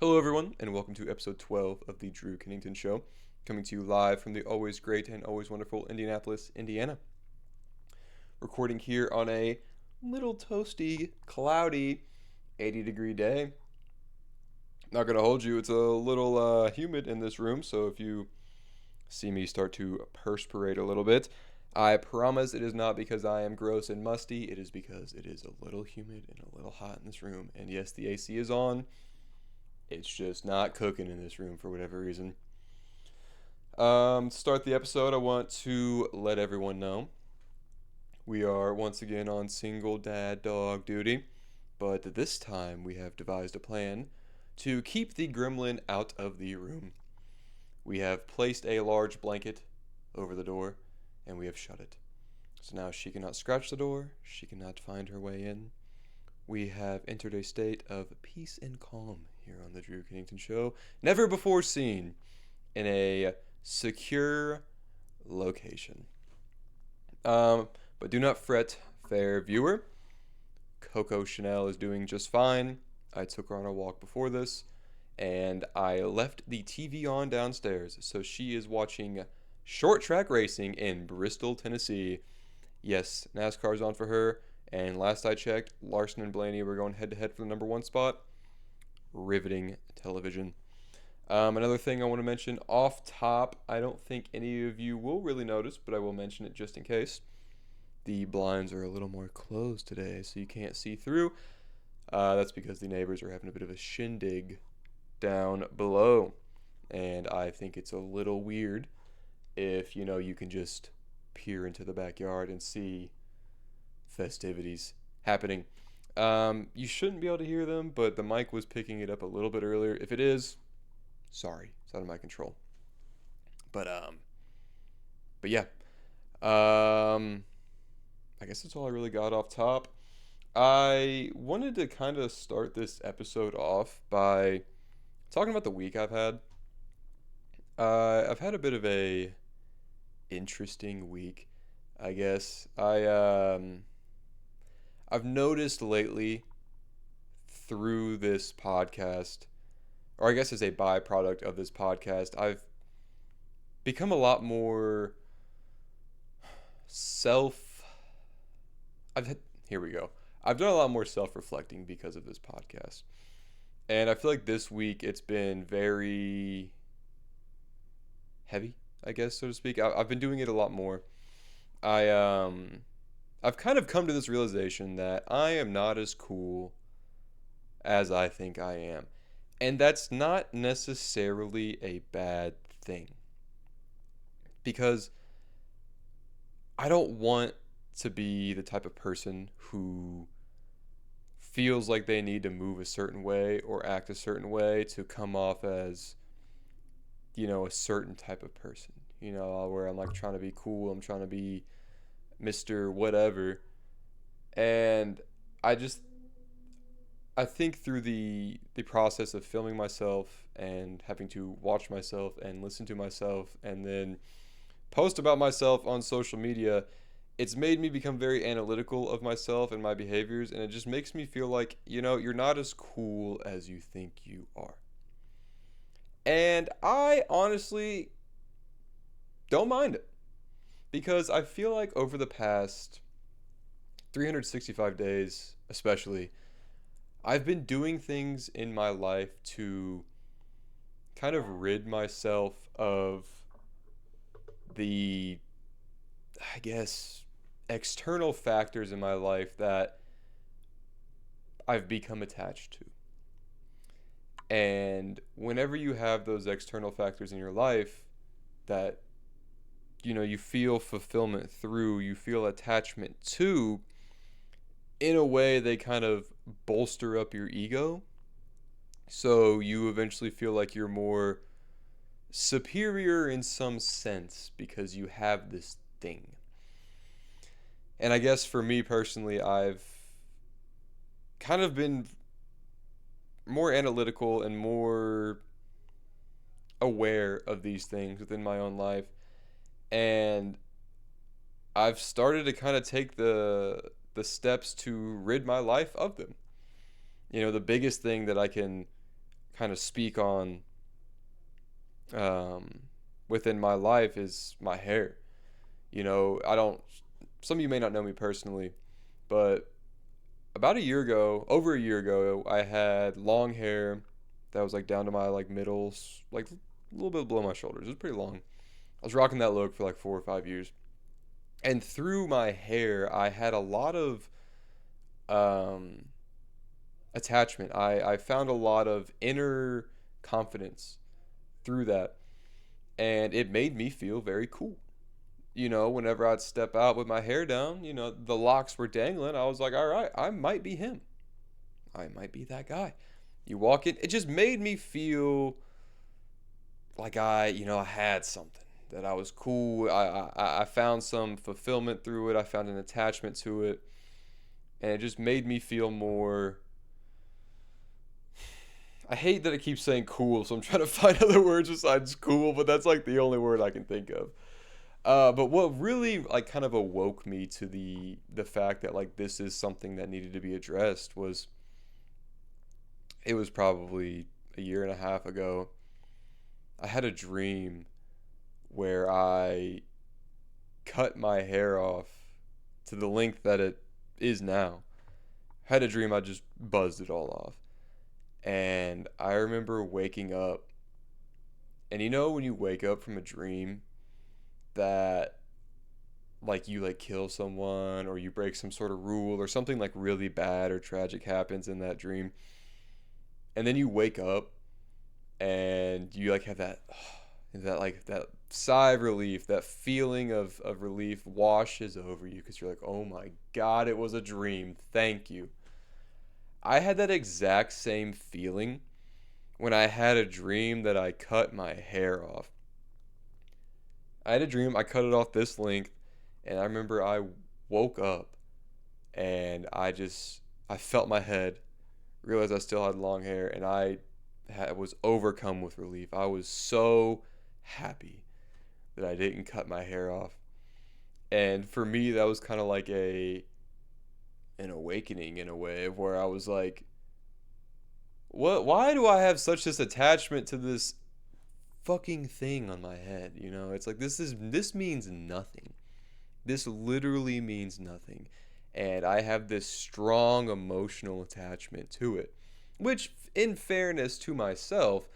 Hello, everyone, and welcome to episode 12 of the Drew Kennington Show, coming to you live from the always great and always wonderful Indianapolis, Indiana. Recording here on a little toasty, cloudy, 80-degree day. Not gonna hold you, it's a little humid in this room, so if you see me start to perspirate a little bit, I promise it is not because I am gross and musty, it is because it is a little humid and a little hot in this room. And yes, the AC is on. It's just not cooking in this room for whatever reason. To start the episode, I want to let everyone know we are once again on single dad dog duty, but this time we have devised a plan to keep the gremlin out of the room. We have placed a large blanket over the door and we have shut it. So now she cannot scratch the door, she cannot find her way in. We have entered a state of peace and calm here on the Drew Kennington Show, never before seen in a secure location. But do not fret, fair viewer. Coco Chanel is doing just fine. I took her on a walk before this, and I left the TV on downstairs, so she is watching short track racing in Bristol, Tennessee. Yes, NASCAR's on for her. And last I checked, Larson and Blaney were going head-to-head for the number one spot. Riveting television. Another thing I want to mention off top, I don't think any of you will really notice, but I will mention it just in case. The blinds are a little more closed today, so you can't see through. That's because the neighbors are having a bit of a shindig down below. And I think it's a little weird if, you can just peer into the backyard and see festivities happening. You shouldn't be able to hear them, but the mic was picking it up a little bit earlier. If it is, sorry, it's out of my control. But yeah. I guess that's all I really got off top. I wanted to kind of start this episode off by talking about the week I've had. I've had a bit of a interesting week, I guess. I've noticed lately through this podcast, or I guess as a byproduct of this podcast, I've become a lot more here we go. I've done a lot more self-reflecting because of this podcast. And I feel like this week it's been very heavy, I guess, so to speak. I've been doing it a lot more. I've kind of come to this realization that I am not as cool as I think I am. And that's not necessarily a bad thing. Because I don't want to be the type of person who feels like they need to move a certain way or act a certain way to come off as, a certain type of person. Where I'm like trying to be cool, I'm trying to be Mr. Whatever. And I think through the process of filming myself and having to watch myself and listen to myself and then post about myself on social media, it's made me become very analytical of myself and my behaviors, and it just makes me feel like, you're not as cool as you think you are. And I honestly don't mind it. Because I feel like over the past 365 days, especially, I've been doing things in my life to kind of rid myself of the, I guess, external factors in my life that I've become attached to. And whenever you have those external factors in your life that you feel fulfillment through, you feel attachment to, in a way they kind of bolster up your ego. So you eventually feel like you're more superior in some sense because you have this thing. And I guess for me personally, I've kind of been more analytical and more aware of these things within my own life. And I've started to kind of take the steps to rid my life of them. The biggest thing that I can kind of speak on um, within my life is my hair. You know, I don't. Some of you may not know me personally, but about a year ago, over a year ago, I had long hair that was like down to my like middles, like a little bit below my shoulders. It was pretty long. I was rocking that look for like 4 or 5 years, and through my hair, I had a lot of um, attachment. I found a lot of inner confidence through that, and it made me feel very cool. You know, whenever I'd step out with my hair down, you know, the locks were dangling. I was like, all right, I might be him. I might be that guy. You walk in, it just made me feel like I had something, that I was cool. I found some fulfillment through it. I found an attachment to it. And it just made me feel more. I hate that it keeps saying cool, so I'm trying to find other words besides cool, but that's like the only word I can think of. But what really like kind of awoke me to the fact that like this is something that needed to be addressed was it was probably a year and a half ago. I had a dream where I cut my hair off to the length that it is now. Had a dream I just buzzed it all off. And I remember waking up, and you know when you wake up from a dream that like you like kill someone or you break some sort of rule or something like really bad or tragic happens in that dream, and then you wake up and you like have that that sigh of relief, that feeling of relief washes over you because you're like, oh my god, it was a dream, thank you. I had that exact same feeling when I had a dream that I cut my hair off. I had a dream I cut it off this length, and I remember I woke up and I felt my head, realized I still had long hair, and was overcome with relief. I was so happy that I didn't cut my hair off. And for me, that was kind of like an awakening in a way of where I was like, what? Why do I have such this attachment to this fucking thing on my head? You know, it's like this means nothing. This literally means nothing. And I have this strong emotional attachment to it, which, in fairness to myself,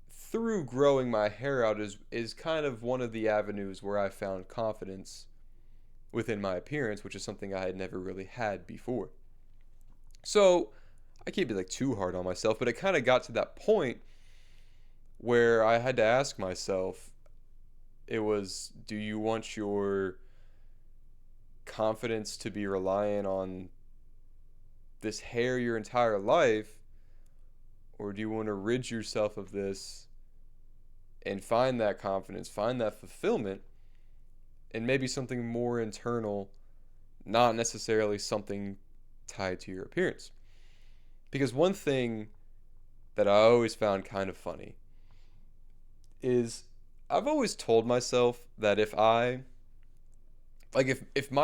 through growing my hair out is kind of one of the avenues where I found confidence within my appearance, which is something I had never really had before. So I can't be like too hard on myself, but it kind of got to that point where I had to ask myself, it was, do you want your confidence to be reliant on this hair your entire life, or do you want to rid yourself of this and find that confidence, find that fulfillment, and maybe something more internal, not necessarily something tied to your appearance? Because one thing that I always found kind of funny is I've always told myself that if my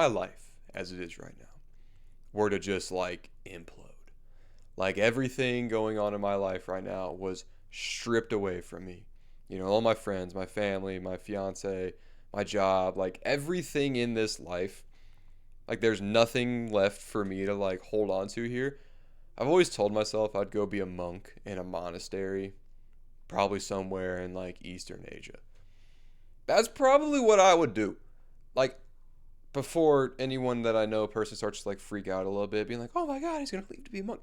life as it is right now were to just like implode, like everything going on in my life right now was stripped away from me, you know, all my friends, my family, my fiance, my job, like everything in this life, like there's nothing left for me to like hold on to here. I've always told myself I'd go be a monk in a monastery, probably somewhere in like Eastern Asia. That's probably what I would do. Like, before anyone that I know personally starts to like freak out a little bit, being like, oh my god, he's gonna leave to be a monk.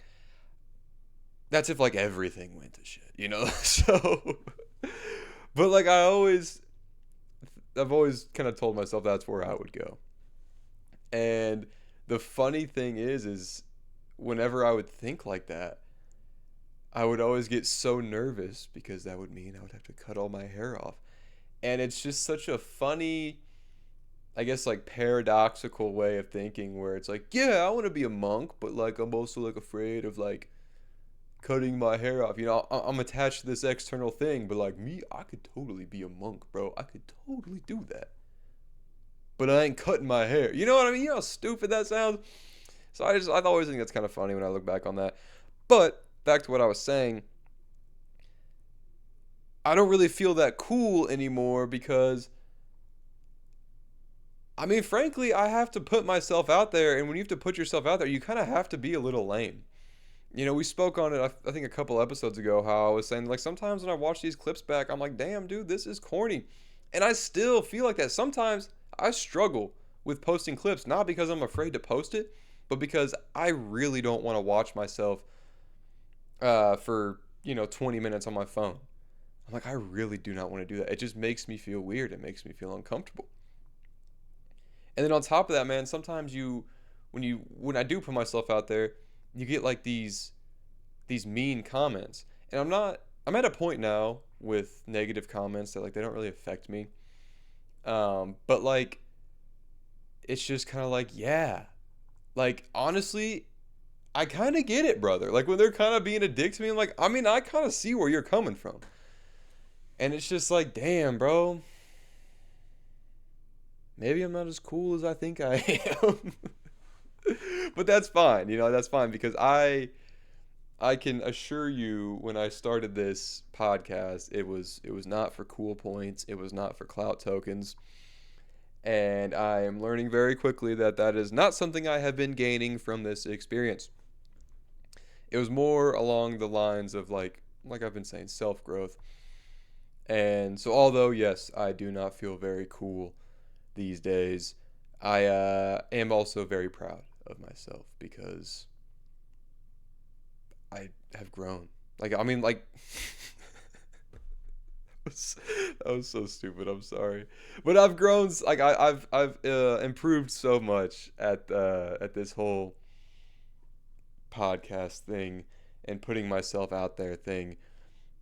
That's if like everything went to shit, you know? So, but like I've always kind of told myself that's where I would go. And the funny thing is whenever I would think like that, I would always get so nervous because that would mean I would have to cut all my hair off. And it's just such a funny, I guess, like paradoxical way of thinking where it's like, yeah, I want to be a monk, but like I'm also like afraid of like cutting my hair off. You know, I'm attached to this external thing, but like me, I could totally be a monk, bro. I could totally do that. But I ain't cutting my hair. You know what I mean? You know how stupid that sounds? So I always think that's kind of funny when I look back on that. But back to what I was saying, I don't really feel that cool anymore because, I mean, frankly, I have to put myself out there, and when you have to put yourself out there, you kind of have to be a little lame. You know, we spoke on it, I think, a couple episodes ago, how I was saying, like, sometimes when I watch these clips back, I'm like, damn, dude, this is corny. And I still feel like that. Sometimes I struggle with posting clips, not because I'm afraid to post it, but because I really don't want to watch myself for, 20 minutes on my phone. I'm like, I really do not want to do that. It just makes me feel weird. It makes me feel uncomfortable. And then on top of that, man, sometimes when I do put myself out there, you get like these mean comments. And I'm at a point now with negative comments that, like, they don't really affect me. But like it's just kind of like, yeah. Like, honestly, I kind of get it, brother. Like, when they're kind of being a dick to me, I'm like, I mean, I kind of see where you're coming from. And it's just like, damn, bro. Maybe I'm not as cool as I think I am. But that's fine. That's fine because I can assure you, when I started this podcast, it was not for cool points, it was not for clout tokens, and I am learning very quickly that that is not something I have been gaining from this experience. It was more along the lines of, like I've been saying, self-growth. And so, although yes, I do not feel very cool these days, I am also very proud of myself because I have grown. Like, I mean, like, that was so stupid. I'm sorry, but I've grown. Like, I've improved so much at this whole podcast thing and putting myself out there thing.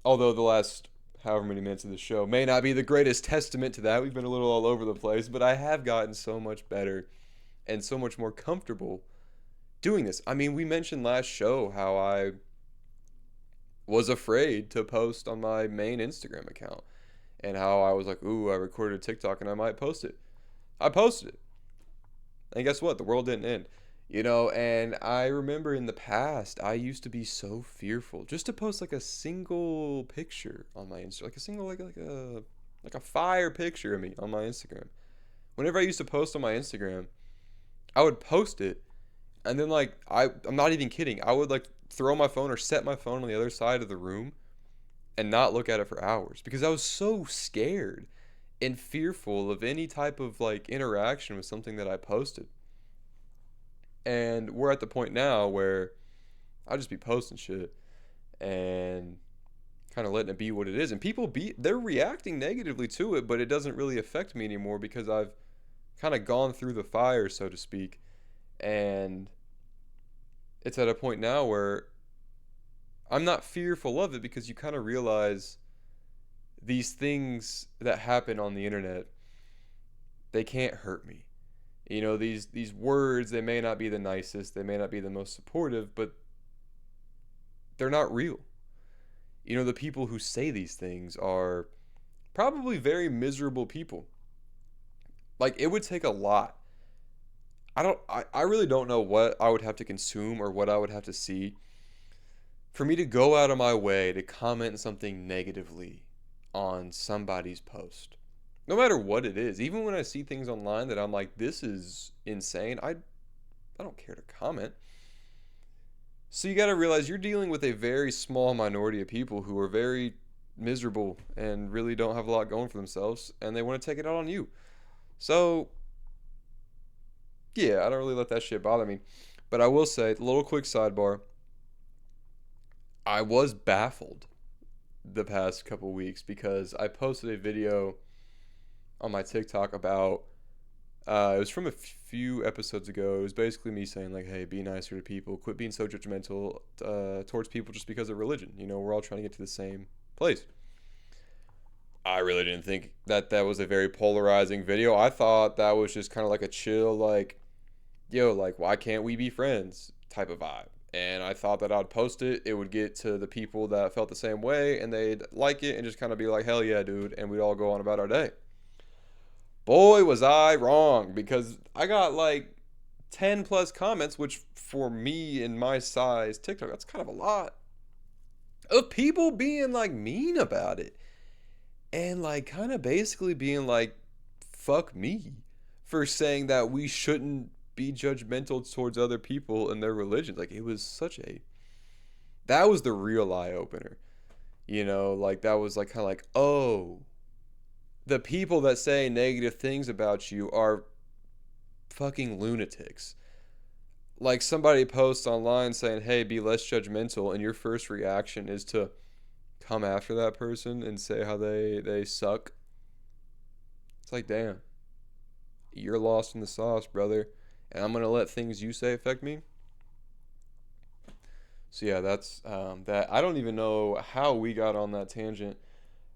Although the last however many minutes of the show may not be the greatest testament to that. We've been a little all over the place, but I have gotten so much better and so much more comfortable doing this. I mean, we mentioned last show how I was afraid to post on my main Instagram account and how I was like, ooh, I recorded a TikTok and I might post it. I posted it. And guess what? The world didn't end. And I remember in the past, I used to be so fearful just to post like a single picture on my Instagram, like a single, like a fire picture of me on my Instagram. Whenever I used to post on my Instagram, I would post it, and then, like, I'm not even kidding. I would, like, throw my phone or set my phone on the other side of the room and not look at it for hours because I was so scared and fearful of any type of, like, interaction with something that I posted. And we're at the point now where I'll just be posting shit and kind of letting it be what it is. And they're reacting negatively to it, but it doesn't really affect me anymore because I've kind of gone through the fire, so to speak. And it's at a point now where I'm not fearful of it because you kind of realize these things that happen on the internet, they can't hurt me. These words, they may not be the nicest, they may not be the most supportive, but they're not real. The people who say these things are probably very miserable people. Like, it would take a lot. I really don't know what I would have to consume or what I would have to see for me to go out of my way to comment something negatively on somebody's post. No matter what it is, even when I see things online that I'm like, this is insane, I don't care to comment. So you got to realize you're dealing with a very small minority of people who are very miserable and really don't have a lot going for themselves, and they want to take it out on you. So, yeah, I don't really let that shit bother me. But I will say, a little quick sidebar, I was baffled the past couple weeks because I posted a video on my TikTok about, it was from a few episodes ago. It was basically me saying, like, hey, be nicer to people, quit being so judgmental towards people just because of religion. We're all trying to get to the same place. I really didn't think that was a very polarizing video. I thought that was just kind of like a chill, like, yo, like, why can't we be friends type of vibe. And I thought that I'd post it, it would get to the people that felt the same way, and they'd like it and just kind of be like, hell yeah, dude, and we'd all go on about our day. Boy, was I wrong, because I got like 10 plus comments, which for me in my size TikTok, that's kind of a lot of people being like mean about it. and like kind of basically being like, fuck me for saying that we shouldn't be judgmental towards other people and their religions. Like, it was such a, that was the real eye opener. You know, like that was like kind of like, oh, the people that say negative things about you are fucking lunatics. Like somebody posts online saying, hey, be less judgmental, and your first reaction is to come after that person and say how they suck. It's like, damn, you're lost in the sauce, brother, and I'm gonna let things you say affect me. So yeah, that's that. I don't even know how we got on that tangent.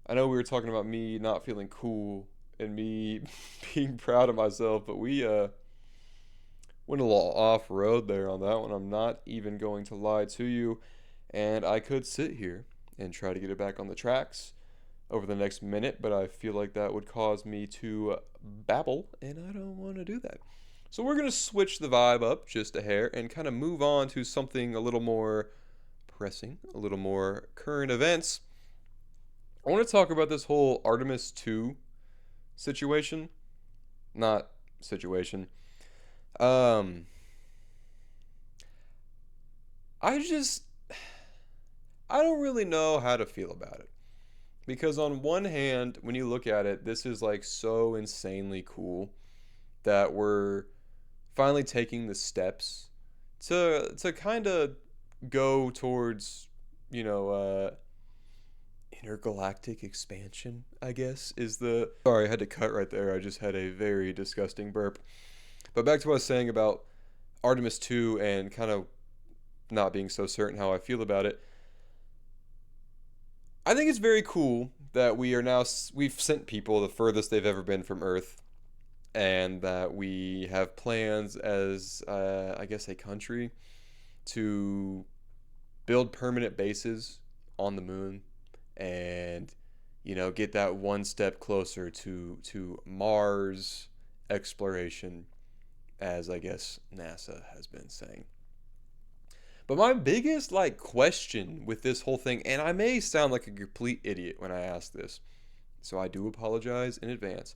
I know we were talking about me not feeling cool and me being proud of myself, but we went a little off road there on that one. I'm not even going to lie to you, and I could sit here and try to get it back on the tracks over the next minute, but I feel like that would cause me to babble, and I don't want to do that. So we're going to switch the vibe up just a hair and kind of move on to something a little more pressing, a little more current events. I want to talk about this whole Artemis II situation. Not situation. Um, I just, I don't really know how to feel about it. Because on one hand, when you look at it, this is like so insanely cool that we're finally taking the steps to kind of go towards, you know, intergalactic expansion, I guess, is the. Sorry, I had to cut right there. I just had a very disgusting burp. But back to what I was saying about Artemis 2 and kind of not being so certain how I feel about it. I think it's very cool that we are now, we've sent people the furthest they've ever been from Earth, and that we have plans as, I guess, a country to build permanent bases on the moon and, you know, get that one step closer to Mars exploration, as I guess NASA has been saying. But my biggest like question with this whole thing, and I may sound like a complete idiot when I ask this, so I do apologize in advance.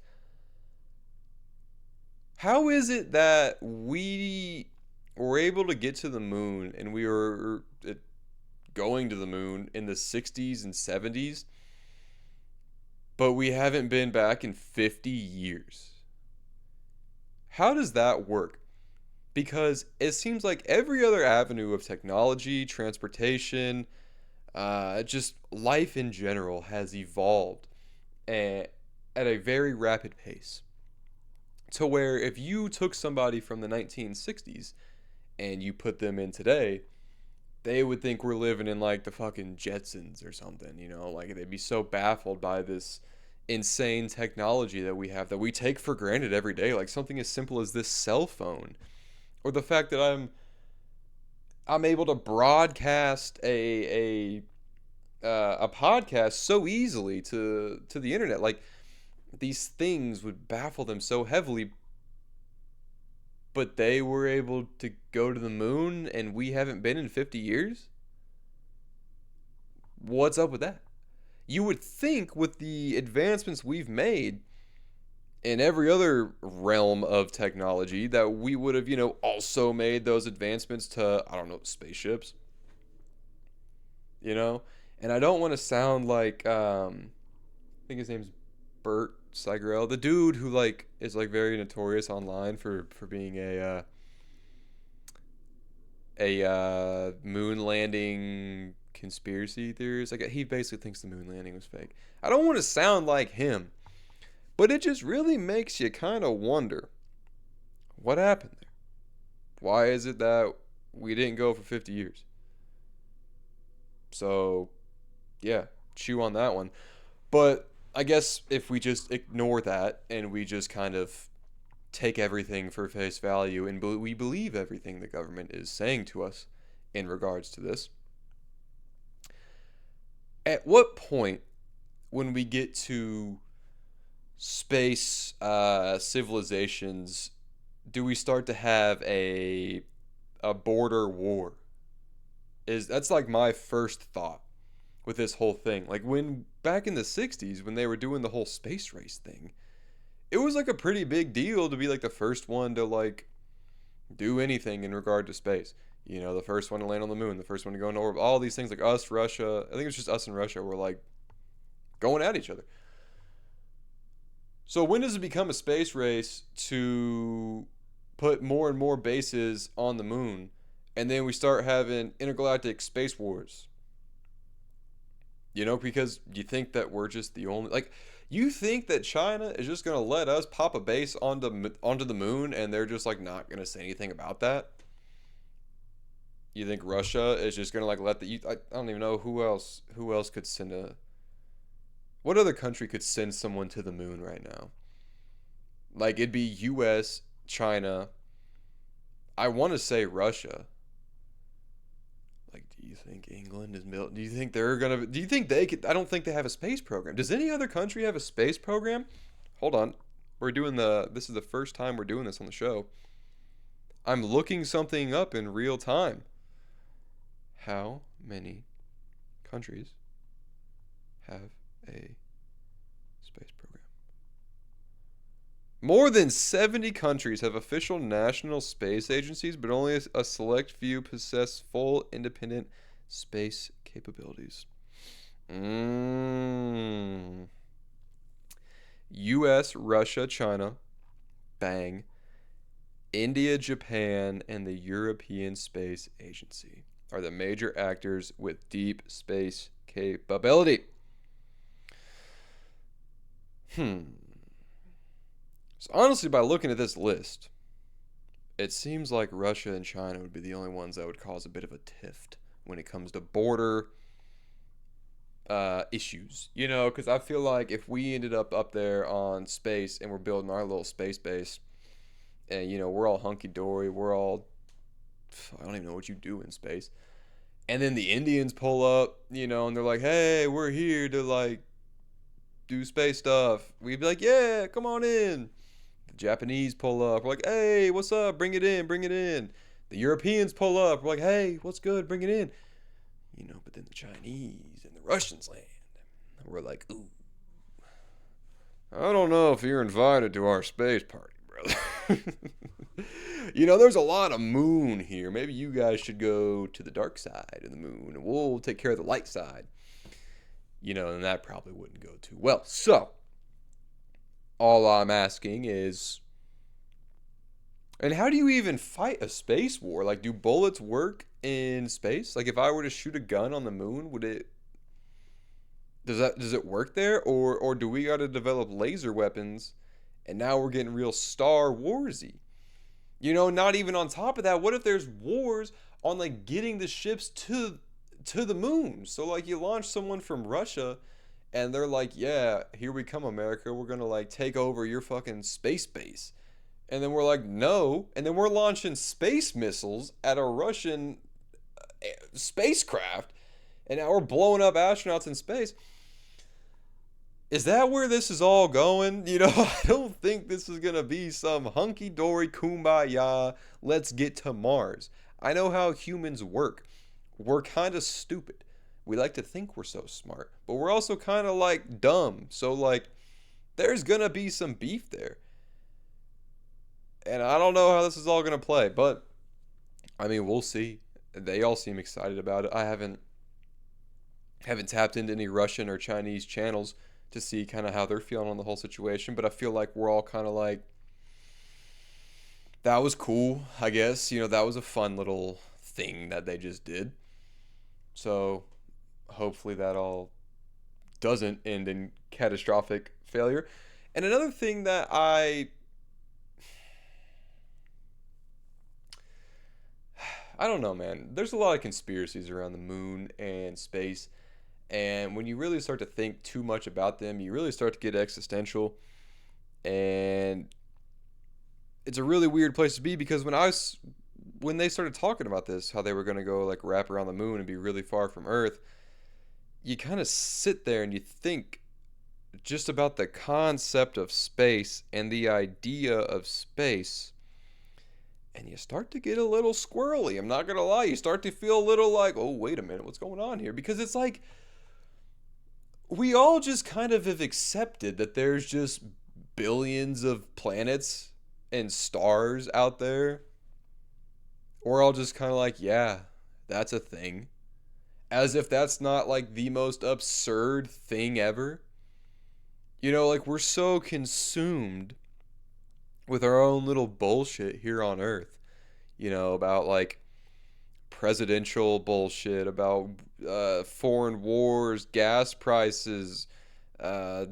How is it that we were able to get to the moon and we were going to the moon in the 60s and 70s, but we haven't been back in 50 years? How does that work? Because it seems like every other avenue of technology, transportation, just life in general has evolved at a very rapid pace. To where if you took somebody from the 1960s and you put them in today, they would think we're living in like the fucking Jetsons or something, you know? Like they'd be so baffled by this insane technology that we have that we take for granted every day, like something as simple as this cell phone, or the fact that I'm able to broadcast a podcast so easily to the internet. Like these things would baffle them so heavily, but they were able to go to the moon and we haven't been in 50 years? What's up with that? You would think with the advancements we've made in every other realm of technology that we would have, you know, also made those advancements to, I don't know, spaceships, you know? And I don't want to sound like, I think his name's Bert Sigrel, the dude who like is like very notorious online for being a moon landing conspiracy theorist. Like he basically thinks the moon landing was fake. I don't want to sound like him, but it just really makes you kind of wonder what happened there. Why is it that we didn't go for 50 years? So, yeah, chew on that one. But I guess if we just ignore that and we just kind of take everything for face value and we believe everything the government is saying to us in regards to this, at what point when we get to space civilizations do we start to have a border war? Is that's like my first thought. with this whole thing. Like when back in the 60s when they were doing the whole space race thing, it was like a pretty big deal to be like the first one to like do anything in regard to space. You know, the first one to land on the moon, the first one to go into orbit, all these things like us, Russia. I think it was just us and Russia were like going at each other. So when does it become a space race to put more and more bases on the moon, and then we start having intergalactic space wars? You know, because you think that we're just the only like you think that China is just gonna let us pop a base onto the moon, and they're just like not gonna say anything about that? You think Russia is just gonna like let I don't even know who else could send a what other country could send someone to the moon right now? Like it'd be U.S., China. I want to say Russia. Like, do you think England is built? Do you think they're gonna? Do you think they could? I don't think they have a space program. Does any other country have a space program? Hold on, we're doing the. This is the first time we're doing this on the show. I'm looking something up in real time. How many countries have a space program? More than 70 countries have official national space agencies, but only a select few possess full independent space capabilities. US, Russia, China, bang. India, Japan, and the European Space Agency are the major actors with deep space capability. So honestly, by looking at this list, it seems like Russia and China would be the only ones that would cause a bit of a tiff when it comes to border issues. You know, because I feel like if we ended up there on space and we're building our little space base, and you know we're all hunky dory, we're all I don't even know what you do in space, and then the Indians pull up, you know, and they're like, "Hey, we're here to like do space stuff." We'd be like, "Yeah, come on in." The Japanese pull up. We're like, "Hey, what's up? Bring it in, bring it in." The Europeans pull up. We're like, "Hey, what's good? Bring it in." You know, but then the Chinese and the Russians land. And we're like, "Ooh, I don't know if you're invited to our space party, brother." You know, there's a lot of moon here. Maybe you guys should go to the dark side of the moon, and we'll take care of the light side. You know, and that probably wouldn't go too well. So, all I'm asking is, and how do you even fight a space war? Like, do bullets work in space? Like, if I were to shoot a gun on the moon, would it? Does it work there, or do we got to develop laser weapons? And now we're getting real Star Warsy. You know, not even on top of that, what if there's wars on like getting the ships to the moon? So like you launch someone from Russia and they're like, "Yeah, here we come, America. We're going to like take over your fucking space base." And then we're like, "No." And then we're launching space missiles at a Russian spacecraft, and now we're blowing up astronauts in space. Is that where this is all going? You know, I don't think this is going to be some hunky-dory kumbaya, let's get to Mars. I know how humans work. We're kind of stupid. We like to think we're so smart, but we're also kind of like dumb. So like, there's going to be some beef there. And I don't know how this is all going to play, but I mean, we'll see. They all seem excited about it. I haven't tapped into any Russian or Chinese channels to see kind of how they're feeling on the whole situation, but I feel like we're all kind of like, that was cool, I guess. You know, that was a fun little thing that they just did. So hopefully that all doesn't end in catastrophic failure. And another thing that I don't know, man. There's a lot of conspiracies around the moon and space. And when you really start to think too much about them, you really start to get existential. And it's a really weird place to be, because when they started talking about this, how they were going to go like wrap around the moon and be really far from Earth, you kind of sit there and you think just about the concept of space and the idea of space, and you start to get a little squirrely. I'm not going to lie. You start to feel a little like, oh, wait a minute, what's going on here? Because it's like, we all just kind of have accepted that there's just billions of planets and stars out there. We're all just kind of like, yeah, that's a thing. As if that's not like the most absurd thing ever. Like we're so consumed with our own little bullshit here on Earth, about like presidential bullshit, about foreign wars, gas prices,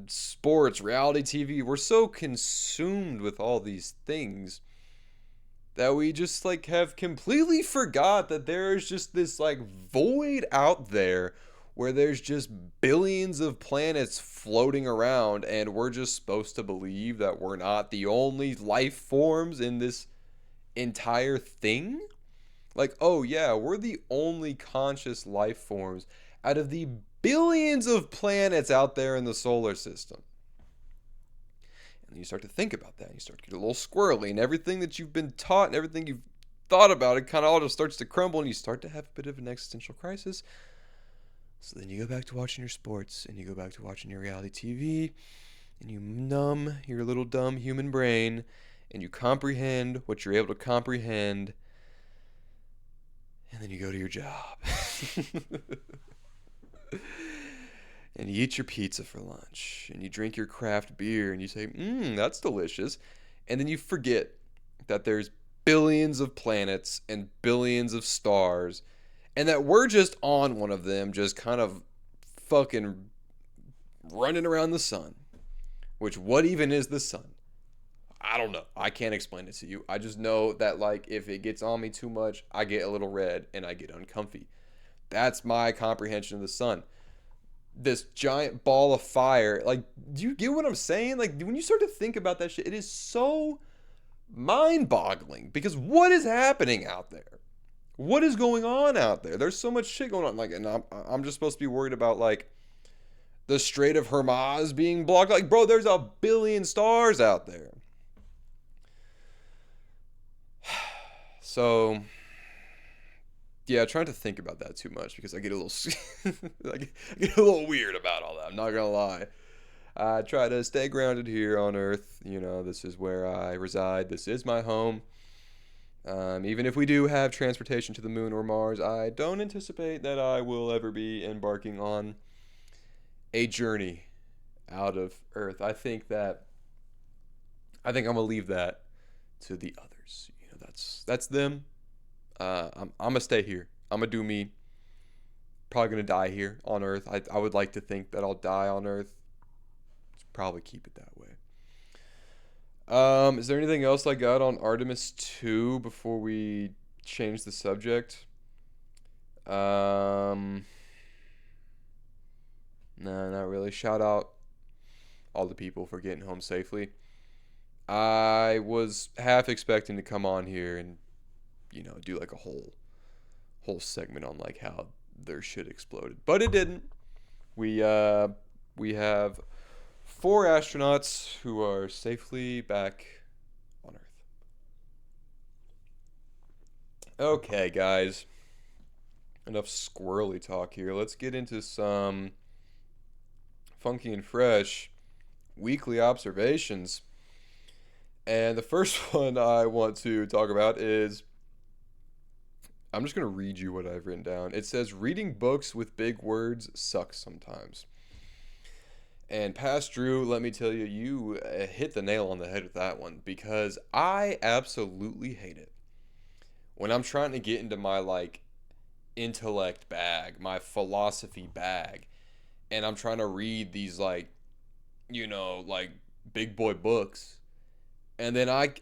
sports, reality TV. We're so consumed with all these things that we just like have completely forgot that there is just this like void out there where there's just billions of planets floating around, and we're just supposed to believe that we're not the only life forms in this entire thing. Like, oh yeah, we're the only conscious life forms out of the billions of planets out there in the solar system. And you start to think about that. And you start to get a little squirrely, and everything that you've been taught and everything you've thought about, it kind of all just starts to crumble, and you start to have a bit of an existential crisis. So then you go back to watching your sports, and you go back to watching your reality TV, and you numb your little dumb human brain, and you comprehend what you're able to comprehend, and then you go to your job. And you eat your pizza for lunch, and you drink your craft beer, and you say, that's delicious. And then you forget that there's billions of planets and billions of stars, and that we're just on one of them, just kind of fucking running around the sun. Which, what even is the sun? I don't know. I can't explain it to you. I just know that, like, if it gets on me too much, I get a little red and I get uncomfy. That's my comprehension of the sun. This giant ball of fire. Like, do you get what I'm saying? Like, when you start to think about that shit, it is so mind-boggling. Because what is happening out there? What is going on out there? There's so much shit going on. Like, and I'm just supposed to be worried about, like, the Strait of Hormuz being blocked. Like, bro, there's a billion stars out there. So, yeah, trying to think about that too much because I get a little, I get a little weird about all that. I'm not gonna lie. I try to stay grounded here on Earth. This is where I reside. This is my home. Even if we do have transportation to the moon or Mars, I don't anticipate that I will ever be embarking on a journey out of Earth. I think I'm gonna leave that to the others. That's them. I'm gonna stay here. I'm gonna do me. Probably gonna die here on Earth. I would like to think that I'll die on Earth. Probably keep it that way. Is there anything else I got on Artemis II before we change the subject? No, not really. Shout out all the people for getting home safely. I was half expecting to come on here and do like a whole segment on like how their shit exploded, but it didn't. We have 4 astronauts who are safely back on Earth. Okay, guys. Enough squirrely talk here. Let's get into some funky and fresh weekly observations. And the first one I want to talk about is, I'm just going to read you what I've written down. It says, reading books with big words sucks sometimes. And Past Drew, let me tell you, you hit the nail on the head with that one, because I absolutely hate it. When I'm trying to get into my, like, intellect bag, my philosophy bag, and I'm trying to read these, like, like, big boy books, and then I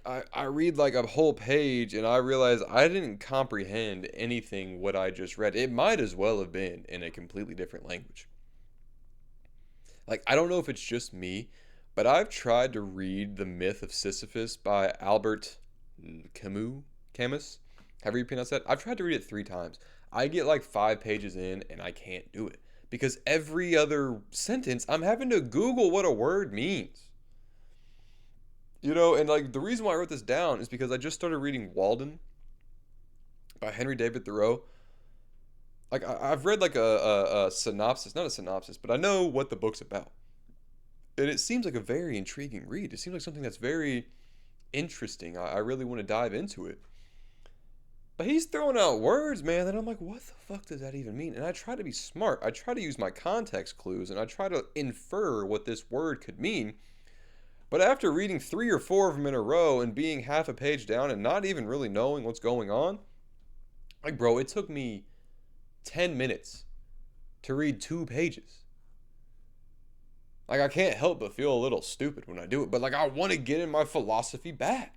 read like a whole page and I realize I didn't comprehend anything what I just read. It might as well have been in a completely different language. Like, I don't know if it's just me, but I've tried to read The Myth of Sisyphus by Albert Camus. However you pronounce that. I've tried to read it 3 times. I get like 5 pages in and I can't do it. Because every other sentence, I'm having to Google what a word means. And like the reason why I wrote this down is because I just started reading Walden by Henry David Thoreau. like I've read like a synopsis, not a synopsis, but I know what the book's about. And it seems like a very intriguing read. It seems like something that's very interesting. I really want to dive into it. But he's throwing out words, man, and I'm like, what the fuck does that even mean? And I try to be smart. I try to use my context clues and I try to infer what this word could mean. But after reading three or four of them in a row and being half a page down and not even really knowing what's going on, like, bro, it took me 10 minutes to read 2 pages. Like, I can't help but feel a little stupid when I do it, but like, I want to get in my philosophy back.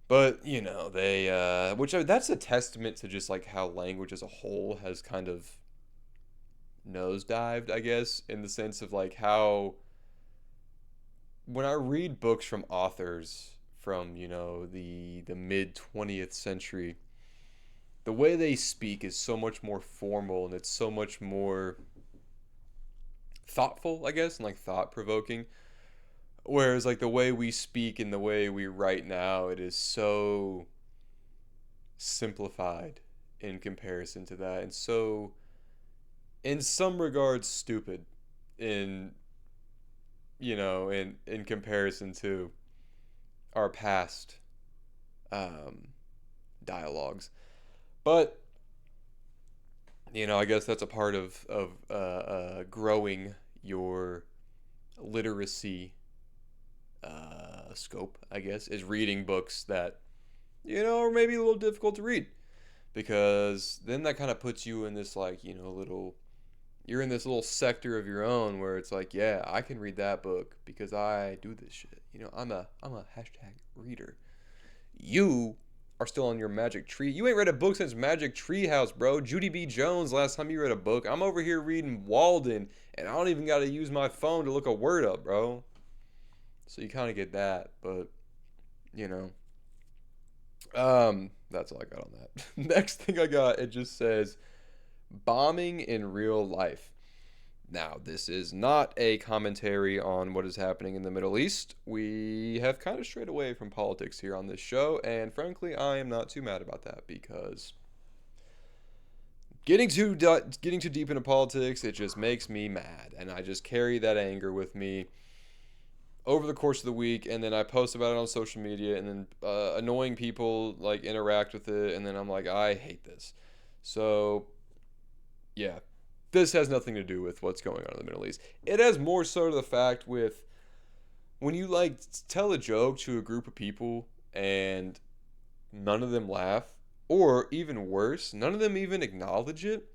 But, you know, that's a testament to just like how language as a whole has kind of nosedived, I guess, in the sense of like how when I read books from authors from, the mid 20th century, the way they speak is so much more formal and it's so much more thoughtful, I guess, and like thought provoking. Whereas like the way we speak and the way we write now, it is so simplified in comparison to that, and so in some regards stupid in in comparison to our past um, dialogues. But I guess that's a part of growing your literacy scope. I guess is reading books that are maybe a little difficult to read, because then that kind of puts you in this like little you're in this little sector of your own where it's like, yeah, I can read that book because I do this shit. I'm a hashtag reader. You are still on your Magic Tree. You ain't read a book since Magic Tree House, bro. Judy B. Jones, last time you read a book. I'm over here reading Walden, and I don't even got to use my phone to look a word up, bro. So you kind of get that, but, you know. That's all I got on that. Next thing I got, it just says, bombing in real life. Now, this is not a commentary on what is happening in the Middle East. We have kind of strayed away from politics here on this show, and frankly, I am not too mad about that, because getting too deep into politics, it just makes me mad, and I just carry that anger with me over the course of the week, and then I post about it on social media, and then annoying people like interact with it, and then I'm like, I hate this. So, yeah, this has nothing to do with what's going on in the Middle East. It has more so to the fact with when you like tell a joke to a group of people and none of them laugh, or even worse, none of them even acknowledge it.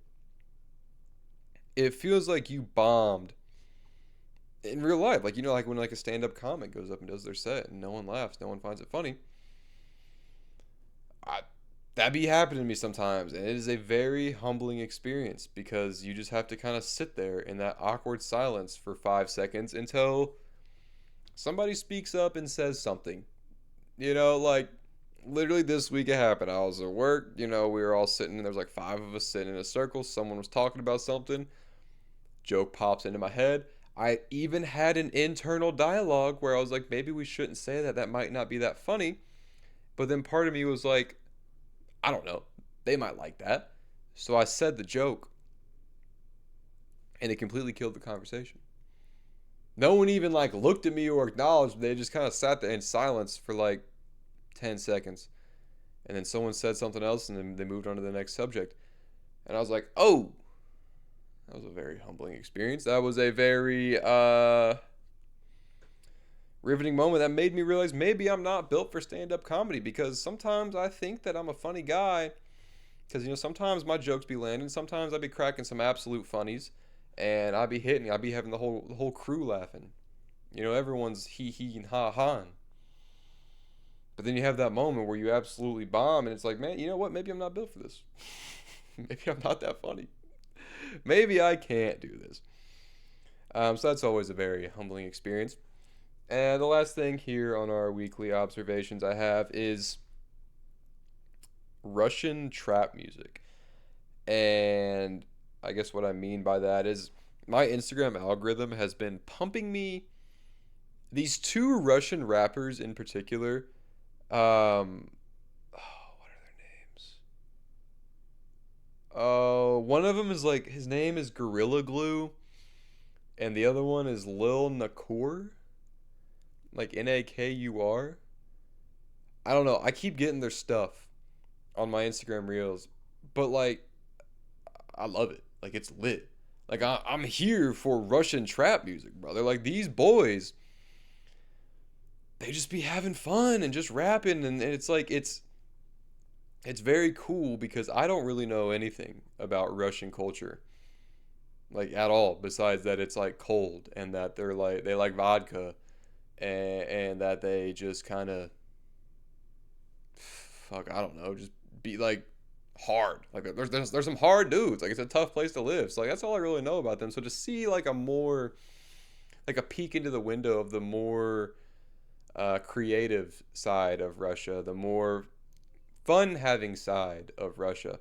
It feels like you bombed in real life. Like, like when like a stand-up comic goes up and does their set and no one laughs, no one finds it funny. That be happening to me sometimes, and it is a very humbling experience, because you just have to kind of sit there in that awkward silence for 5 seconds until somebody speaks up and says something. Like literally this week it happened. I was at work, we were all sitting, and there was like 5 of us sitting in a circle. Someone was talking about something. Joke pops into my head. I even had an internal dialogue where I was like, maybe we shouldn't say that. That might not be that funny. But then part of me was like, I don't know. They might like that. So I said the joke, and it completely killed the conversation. No one even like looked at me or acknowledged. They just kind of sat there in silence for like 10 seconds. And then someone said something else, and then they moved on to the next subject. And I was like, oh, that was a very humbling experience. That was a very riveting moment that made me realize maybe I'm not built for stand-up comedy, because sometimes I think that I'm a funny guy, because sometimes my jokes be landing, sometimes I be cracking some absolute funnies, and I be hitting, I be having the whole crew laughing. Everyone's he and ha ha. But then you have that moment where you absolutely bomb, and it's like, man, you know what? Maybe I'm not built for this. Maybe I'm not that funny. Maybe I can't do this. So that's always a very humbling experience. And the last thing here on our weekly observations I have is Russian trap music. And I guess what I mean by that is my Instagram algorithm has been pumping me these two Russian rappers in particular. What are their names? One of them is like his name is Gorilla Glue, and the other one is Lil Nakur, like Nakur. I don't know. I keep getting their stuff on my Instagram reels, but like I love it. Like it's lit. Like I'm here for Russian trap music, brother. Like these boys, they just be having fun and just rapping, and it's like it's very cool because I don't really know anything about Russian culture, like at all, besides that it's like cold and that they like vodka, and that they just kind of fuck, I don't know, just be like hard. Like there's some hard dudes. Like it's a tough place to live. So like that's all I really know about them. So to see like a more like a peek into the window of the more creative side of Russia, the more fun having side of Russia,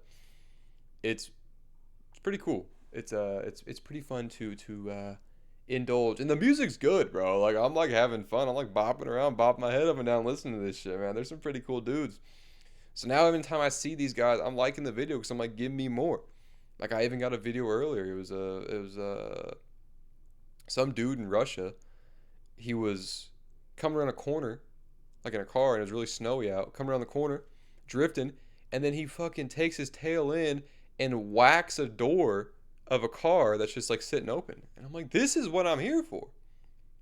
it's it's pretty cool. It's pretty fun to indulge, and the music's good, bro. Like I'm like having fun. I'm like bopping around, bopping my head up and down, listening to this shit, man. There's some pretty cool dudes. So now every time I see these guys, I'm liking the video because I'm like, give me more. Like I even got a video earlier. It was some dude in Russia. He was coming around a corner, like in a car, and it was really snowy out. Coming around the corner, drifting, and then he fucking takes his tail in and whacks a door of a car that's just like sitting open. And I'm like, this is what I'm here for.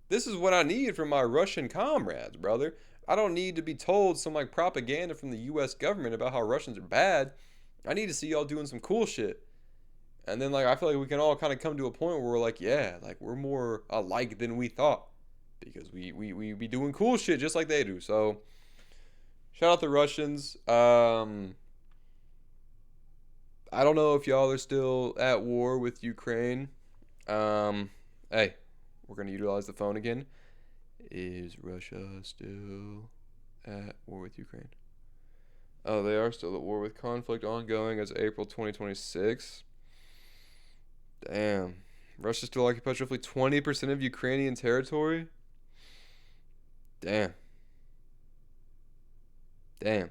This is what I need from my Russian comrades, brother. I don't need to be told some like propaganda from the US government about how Russians are bad. I need to see y'all doing some cool shit. And then like I feel like we can all kind of come to a point where we're like, yeah, like we're more alike than we thought. Because we be doing cool shit just like they do. So shout out the Russians. I don't know if y'all are still at war with Ukraine. Hey, we're gonna utilize the phone again. Is Russia still at war with Ukraine? Oh, they are still at war with conflict ongoing as April 2026. Damn. Russia still occupies roughly 20% of Ukrainian territory? Damn. Damn.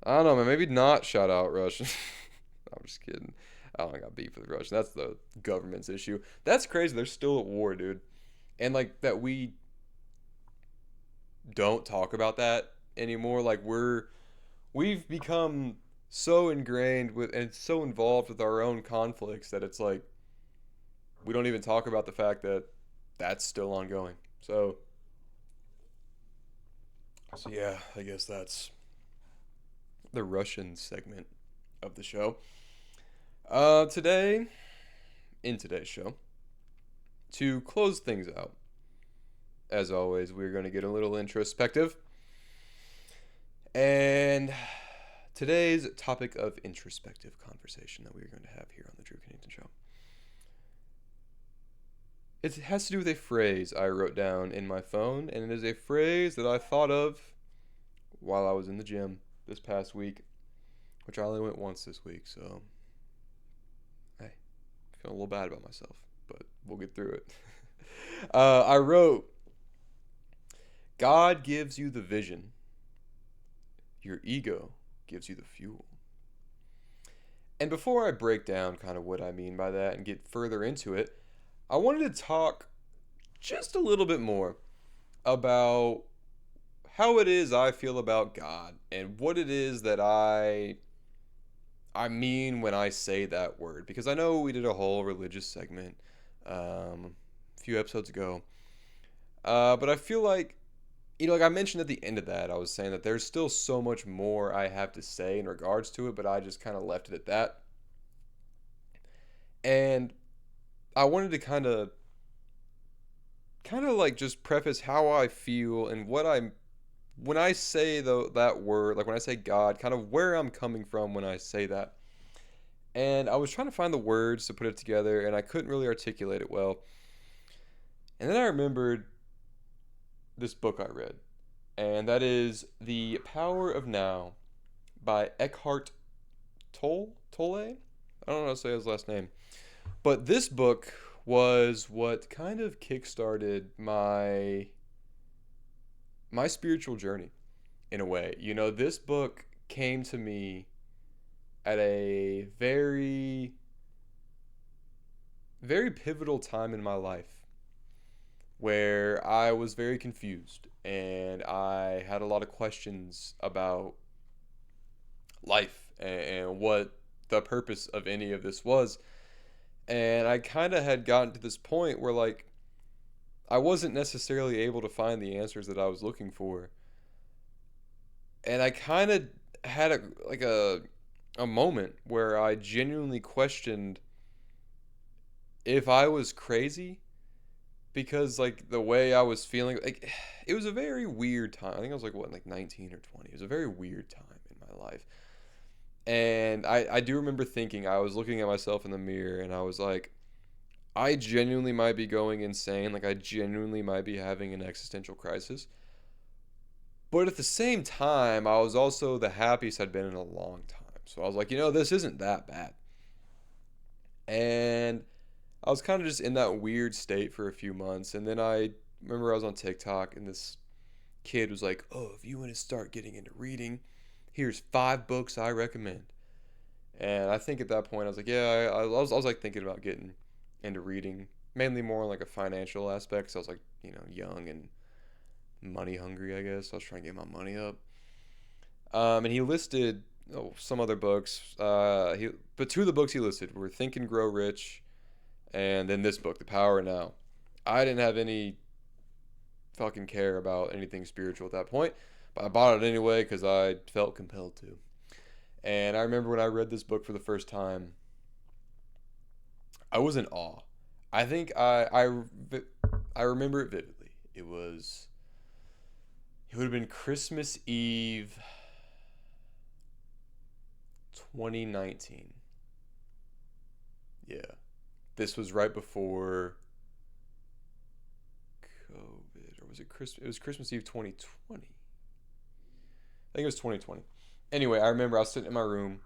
I don't know, man. Maybe not shout out Russia. I'm just kidding. I don't got beef with Russia. That's the government's issue. That's crazy. They're still at war, dude. And like that we don't talk about that anymore. Like we've become so ingrained with and so involved with our own conflicts that it's like we don't even talk about the fact that that's still ongoing. So yeah, I guess that's the Russian segment of the show. Today, in today's show, to close things out, as always, we're going to get a little introspective. And today's topic of introspective conversation that we're going to have here on the Drew Kennington Show, it has to do with a phrase I wrote down in my phone, and it is a phrase that I thought of while I was in the gym this past week, which I only went once this week, so hey, I feel a little bad about myself, but we'll get through it. I wrote, God gives you the vision, your ego gives you the fuel. And before I break down kind of what I mean by that and get further into it, I wanted to talk just a little bit more about how it is I feel about God and what it is that I mean when I say that word. Because I know we did a whole religious segment a few episodes ago. But I feel like, like I mentioned at the end of that, I was saying that there's still so much more I have to say in regards to it, but I just kind of left it at that. And I wanted to kind of like just preface how I feel and what when I say that word, like when I say God, kind of where I'm coming from when I say that. And I was trying to find the words to put it together, and I couldn't really articulate it well. And then I remembered this book I read, and that is The Power of Now by Eckhart Tolle? I don't know how to say his last name. But this book was what kind of kickstarted my spiritual journey in a way. This book came to me at a very, very pivotal time in my life where I was very confused and I had a lot of questions about life and what the purpose of any of this was. And I kind of had gotten to this point where, like, I wasn't necessarily able to find the answers that I was looking for. And I kind of had a moment where I genuinely questioned if I was crazy because, like, the way I was feeling, like, it was a very weird time. I think I was like, what, like 19 or 20. It was a very weird time in my life. And I do remember thinking, I was looking at myself in the mirror and I was like, I genuinely might be going insane. Like, I genuinely might be having an existential crisis. But at the same time, I was also the happiest I'd been in a long time. So I was like, this isn't that bad. And I was kind of just in that weird state for a few months. And then I remember I was on TikTok and this kid was like, oh, if you want to start getting into reading, here's 5 books I recommend. And I think at that point I was like, yeah, I was like thinking about getting into reading, mainly more on like a financial aspect. So I was like, young and money hungry, I guess. I was trying to get my money up. And he listed some other books. But 2 of the books he listed were Think and Grow Rich, and then this book, The Power of Now. I didn't have any fucking care about anything spiritual at that point, but I bought it anyway because I felt compelled to. And I remember when I read this book for the first time, I was in awe. I think I remember it vividly. It would have been Christmas Eve 2019. Yeah. This was right before COVID, or was it Christmas? It was Christmas Eve 2020. I think it was 2020. Anyway, I remember I was sitting in my room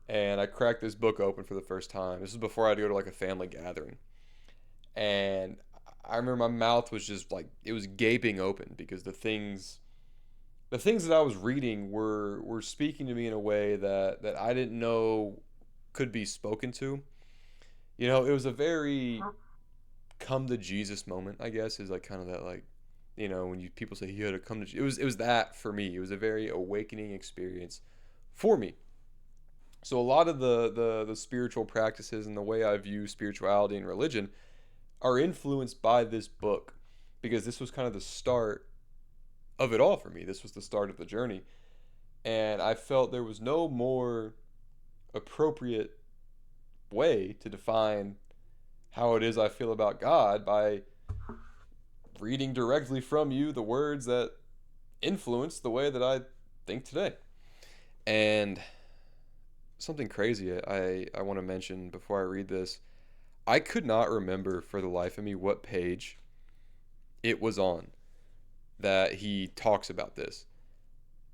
and I cracked this book open for the first time. This was before I had to go to like a family gathering. And I remember my mouth was just like, it was gaping open because the things that I was reading were speaking to me in a way that I didn't know could be spoken to. It was a very come to Jesus moment, I guess, is like kind of that, like, when people say you had to come to it was that for me. It was a very awakening experience for me. So a lot of the spiritual practices and the way I view spirituality and religion are influenced by this book because this was kind of the start of it all for me. This was the start of the journey. And I felt there was no more appropriate way to define how it is I feel about God by reading directly from you the words that influence the way that I think today. And something crazy I want to mention before I read this. I could not remember for the life of me what page it was on that he talks about this.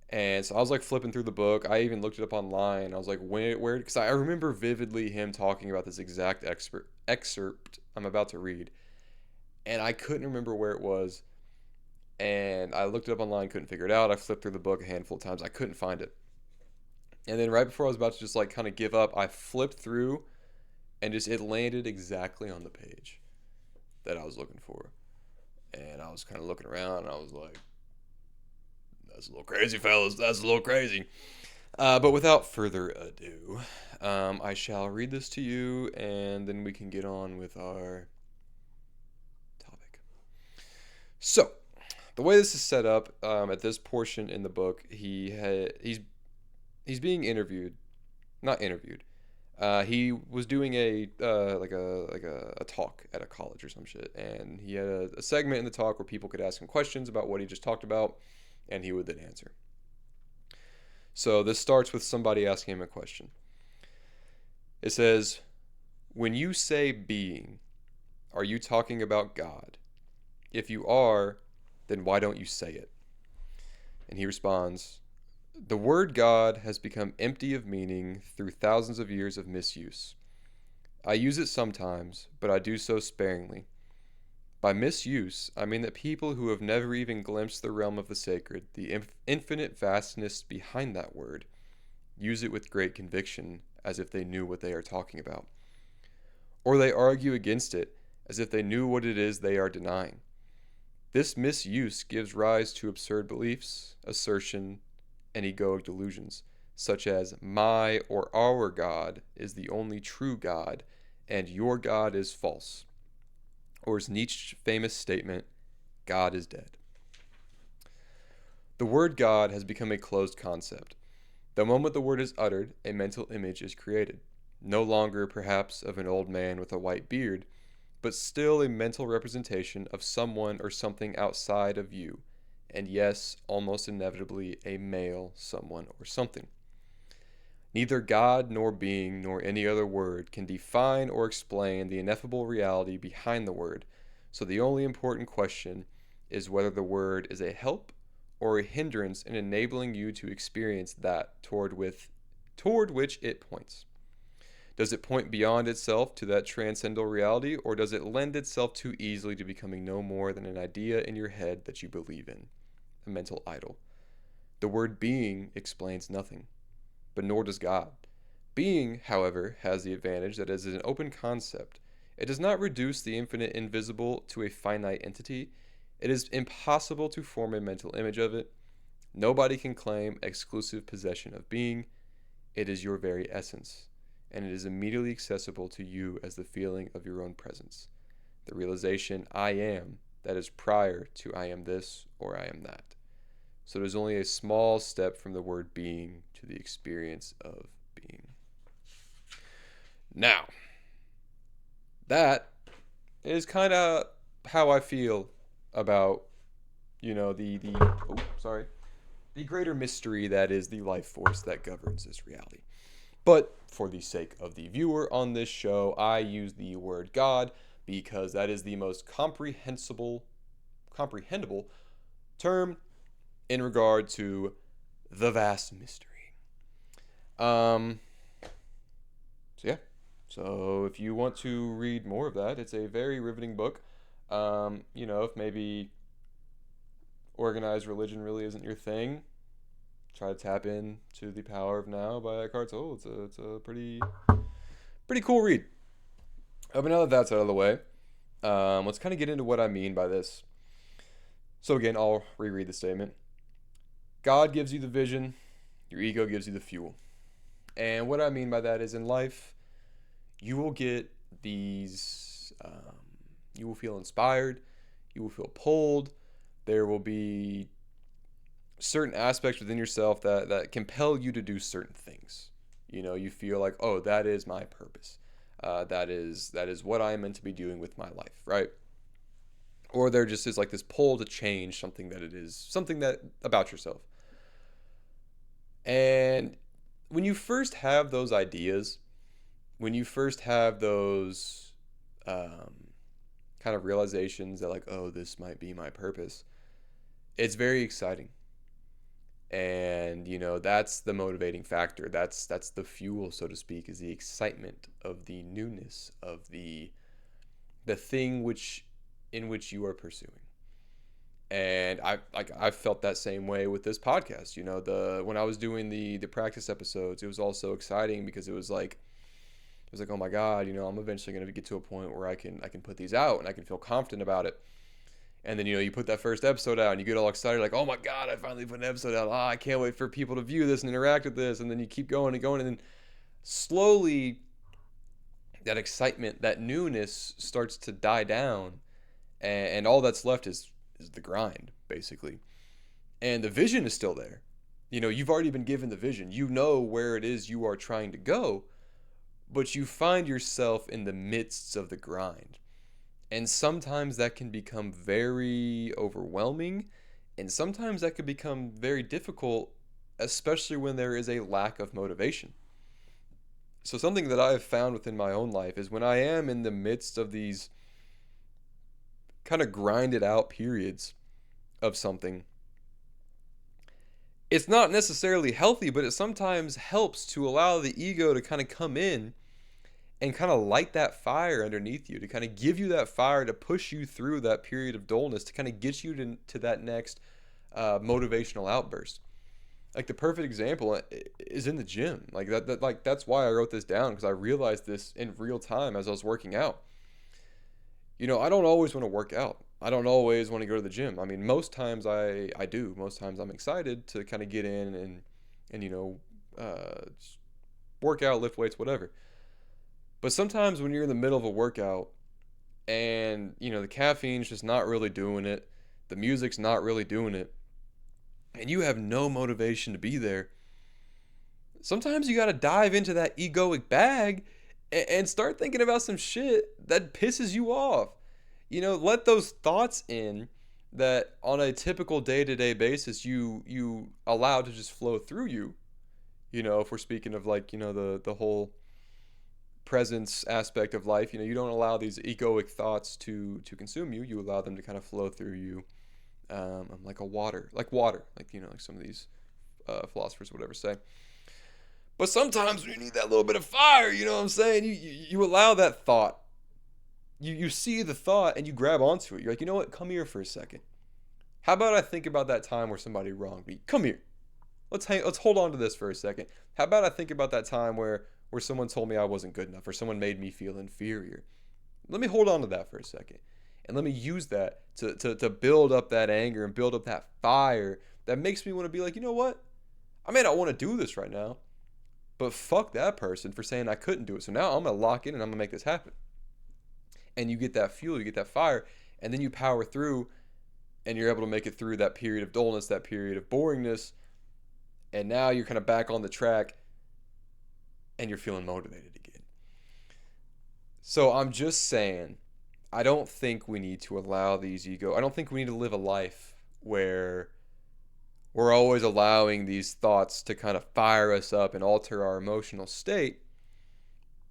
And so I was like flipping through the book. I even looked it up online. I was like, where? Because I remember vividly him talking about this exact excerpt I'm about to read. And I couldn't remember where it was. And I looked it up online, couldn't figure it out. I flipped through the book a handful of times. I couldn't find it. And then right before I was about to just like kind of give up, I flipped through and just it landed exactly on the page that I was looking for. And I was kind of looking around and I was like, that's a little crazy, fellas. That's a little crazy. But without further ado, I shall read this to you and then we can get on with our topic. So, the way this is set up, at this portion in the book, he's being interviewed, not interviewed. He was doing a talk at a college or some shit, and he had a segment in the talk where people could ask him questions about what he just talked about, and he would then answer. So this starts with somebody asking him a question. It says, "When you say being, are you talking about God? If you are, then why don't you say it?" And he responds, "The word God has become empty of meaning through thousands of years of misuse. I use it sometimes, but I do so sparingly. By misuse, I mean that people who have never even glimpsed the realm of the sacred, the infinite vastness behind that word, use it with great conviction as if they knew what they are talking about. Or they argue against it as if they knew what it is they are denying. This misuse gives rise to absurd beliefs, assertion, and egoic delusions, such as my or our God is the only true God and your God is false. Or as Nietzsche's famous statement, God is dead. The word God has become a closed concept. The moment the word is uttered, a mental image is created, no longer perhaps of an old man with a white beard, but still a mental representation of someone or something outside of you, and yes, almost inevitably a male someone or something. Neither God nor being nor any other word can define or explain the ineffable reality behind the word, so the only important question is whether the word is a help or a hindrance in enabling you to experience that toward which it points. Does it point beyond itself to that transcendental reality, or does it lend itself too easily to becoming no more than an idea in your head that you believe in, a mental idol? The word being explains nothing, but nor does God. Being, however, has the advantage that as an open concept, it does not reduce the infinite invisible to a finite entity. It is impossible to form a mental image of it. Nobody can claim exclusive possession of being. It is your very essence, and it is immediately accessible to you as the feeling of your own presence, the realization I am that is prior to I am this or I am that. So it is only a small step from the word being to the experience of being. Now, that is kind of how I feel about, the greater mystery that is the life force that governs this reality. But for the sake of the viewer on this show, I use the word God because that is the most comprehensible term in regard to the vast mystery. So yeah. So if you want to read more of that, it's a very riveting book. If maybe organized religion really isn't your thing, try to tap into The Power of Now by Eckhart Tolle. It's a pretty cool read. But now that that's out of the way, let's kind of get into what I mean by this. So again, I'll reread the statement. God gives you the vision, your ego gives you the fuel. And what I mean by that is in life, you will get these, you will feel inspired, you will feel pulled, there will be certain aspects within yourself that compel you to do certain things. You feel like, oh, that is my purpose. That is what I am meant to be doing with my life, right? Or there just is like this pull to change something that about yourself. And when you first have those ideas, when you first have those kind of realizations that like, oh, this might be my purpose, it's very exciting. And that's the motivating factor. That's the fuel, so to speak, is the excitement of the newness of the thing in which you are pursuing. And I felt that same way with this podcast. When I was doing the practice episodes, it was also exciting because it was like, oh my God, I'm eventually going to get to a point where I can put these out and I can feel confident about it. And then, you put that first episode out and you get all excited, like, oh my God, I finally put an episode out. I can't wait for people to view this and interact with this. And then you keep going and going. And then slowly that excitement, that newness starts to die down. And all that's left is the grind, basically. And the vision is still there. You've already been given the vision. You know where it is you are trying to go. But you find yourself in the midst of the grind. And sometimes that can become very overwhelming, and sometimes that could become very difficult, especially when there is a lack of motivation. So something that I have found within my own life is when I am in the midst of these kind of grinded out periods of something, it's not necessarily healthy, but it sometimes helps to allow the ego to kind of come in and kind of light that fire underneath you, to kind of give you that fire to push you through that period of dullness, to kind of get you to that next motivational outburst. Like the perfect example is in the gym. Like like that's why I wrote this down, because I realized this in real time as I was working out. I don't always want to work out. I don't always want to go to the gym. I mean, most times I do. Most times I'm excited to kind of get in and work out, lift weights, whatever. But sometimes when you're in the middle of a workout and the caffeine's just not really doing it, the music's not really doing it, and you have no motivation to be there, sometimes you got to dive into that egoic bag and start thinking about some shit that pisses you off. Let those thoughts in that on a typical day-to-day basis you allow to just flow through you. If we're speaking of like, the whole presence aspect of life, you don't allow these egoic thoughts to consume you. You allow them to kind of flow through you, like water, like some of these philosophers or whatever say. But sometimes you need that little bit of fire, you know what I'm saying? You allow that thought. You see the thought and you grab onto it. You're like, you know what? Come here for a second. How about I think about that time where somebody wronged me? Come here. Let's hold on to this for a second. How about I think about that time where someone told me I wasn't good enough, or someone made me feel inferior? Let me hold on to that for a second. And let me use that to build up that anger and build up that fire that makes me want to be like, you know what? I may not want to do this right now, but fuck that person for saying I couldn't do it. So now I'm going to lock in and I'm going to make this happen. And you get that fuel, you get that fire, and then you power through and you're able to make it through that period of dullness, that period of boringness. And now you're kind of back on the track and you're feeling motivated again. So I'm just saying, I don't think we need to allow these I don't think we need to live a life where we're always allowing these thoughts to kind of fire us up and alter our emotional state.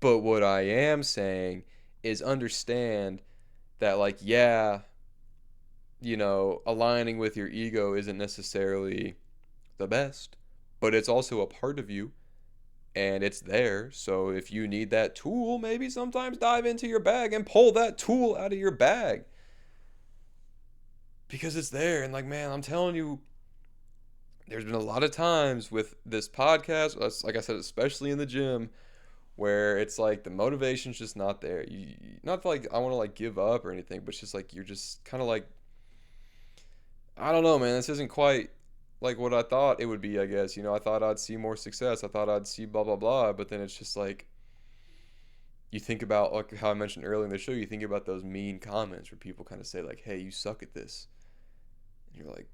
But what I am saying is understand that, like, yeah, aligning with your ego isn't necessarily the best, but it's also a part of you and it's there. So if you need that tool, maybe sometimes dive into your bag and pull that tool out of your bag, because it's there. And like, man, I'm telling you, there's been a lot of times with this podcast, like I said, especially in the gym, where it's like the motivation's just not there. Not like I want to like give up or anything, but it's just like you're just kind of like, I don't know, man. This isn't quite like what I thought it would be, I guess. I thought I'd see more success. I thought I'd see blah, blah, blah. But then it's just like, you think about, like how I mentioned earlier in the show, you think about those mean comments where people kind of say like, hey, you suck at this. And you're like,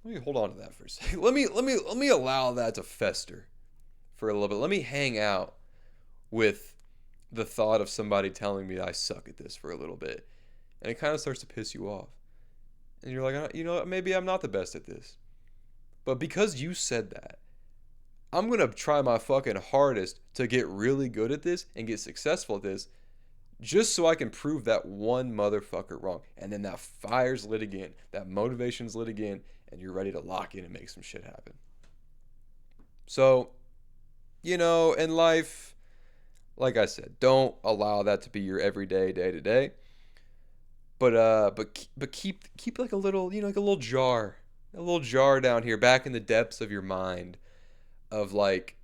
let me hold on to that for a second. Let me allow that to fester for a little bit. Let me hang out with the thought of somebody telling me I suck at this for a little bit. And it kind of starts to piss you off. And you're like, maybe I'm not the best at this. But because you said that, I'm going to try my fucking hardest to get really good at this and get successful at this, just so I can prove that one motherfucker wrong. And then that fire's lit again. That motivation's lit again. And you're ready to lock in and make some shit happen. So, in life, like I said, don't allow that to be your everyday, day to day. But keep like a little, like a little jar down here, back in the depths of your mind, of like,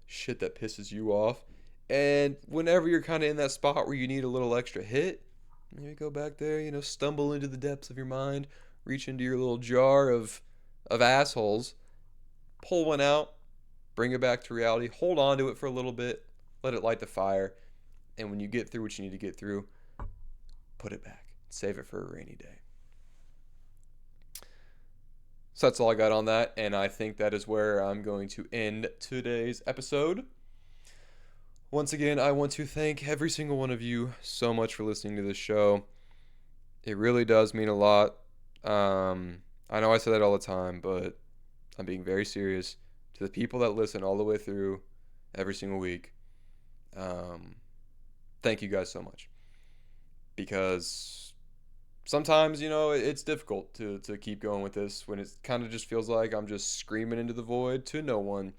shit that pisses you off. And whenever you're kind of in that spot where you need a little extra hit, you go back there, stumble into the depths of your mind, reach into your little jar of assholes, pull one out, bring it back to reality, hold on to it for a little bit, let it light the fire, and when you get through what you need to get through, put it back. Save it for a rainy day. So that's all I got on that, and I think that is where I'm going to end today's episode. Once again, I want to thank every single one of you so much for listening to this show. It really does mean a lot. I know I say that all the time, but I'm being very serious. To the people that listen all the way through every single week, thank you guys so much. Because sometimes, it's difficult to keep going with this when it kind of just feels like I'm just screaming into the void to no one.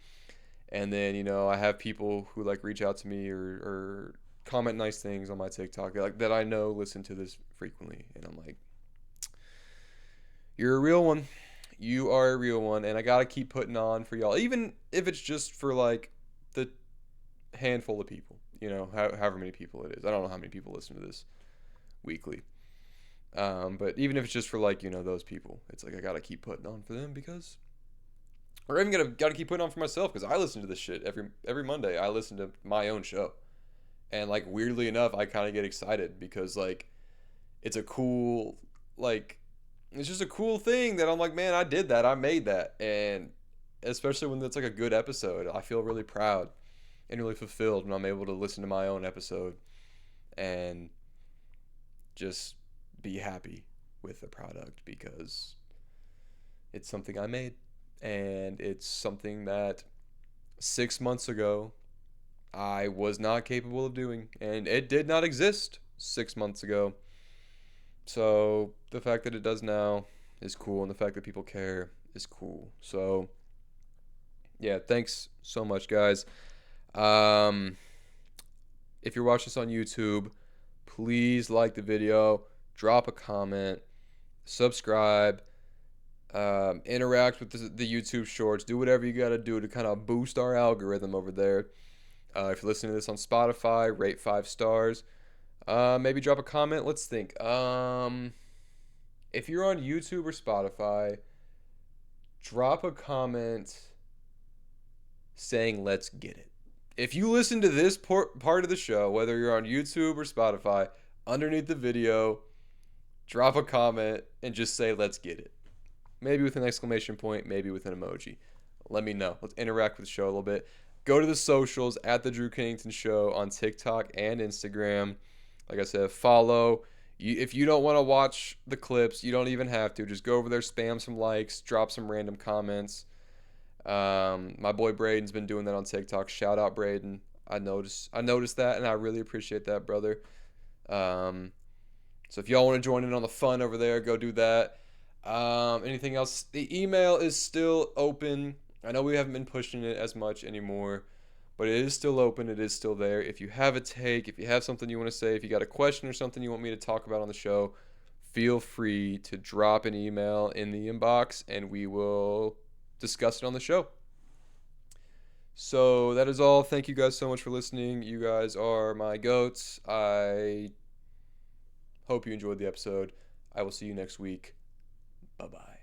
And then, I have people who like reach out to me or comment nice things on my TikTok that I know listen to this frequently. And I'm like, you're a real one. You are a real one, and I gotta keep putting on for y'all, even if it's just for like the handful of people, however many people it is. I don't know how many people listen to this weekly. But even if it's just for like, those people, it's like I gotta keep putting on for them because, or even gotta keep putting on for myself because I listen to this shit every Monday. I listen to my own show, and like weirdly enough, I kind of get excited because like it's a cool like it's just a cool thing that I'm like, man, I did that, I made that, and especially when it's like a good episode, I feel really proud and really fulfilled when I'm able to listen to my own episode and just be happy with the product because it's something I made and it's something that 6 months ago I was not capable of doing and it did not exist 6 months ago. So the fact that it does now is cool, and the fact that people care is cool. So yeah, thanks so much, guys. Um, if you're watching this on YouTube, please like the video, drop a comment, subscribe, interact with the YouTube shorts, do whatever you got to do to kind of boost our algorithm over there. If you're listening to this on Spotify, rate 5 stars. Maybe drop a comment. Let's think. If you're on YouTube or Spotify, drop a comment saying let's get it. If you listen to this part of the show, whether you're on YouTube or Spotify, underneath the video, drop a comment and just say let's get it. Maybe with an exclamation point, maybe with an emoji. Let me know. Let's interact with the show a little bit. Go to the socials at the Drew Kennington Show on TikTok and Instagram. Like I said, follow. If you don't want to watch the clips, you don't even have to. Just go over there, spam some likes, drop some random comments. My boy Braden's been doing that on TikTok. Shout out Braden. I noticed that, and I really appreciate that, brother. So if y'all want to join in on the fun over there, go do that. Anything else? The email is still open. I know we haven't been pushing it as much anymore, but it is still open. It is still there. If you have a take, if you have something you want to say, if you got a question or something you want me to talk about on the show, feel free to drop an email in the inbox and we will discuss it on the show. So that is all. Thank you guys so much for listening. You guys are my goats. I hope you enjoyed the episode. I will see you next week. Bye-bye.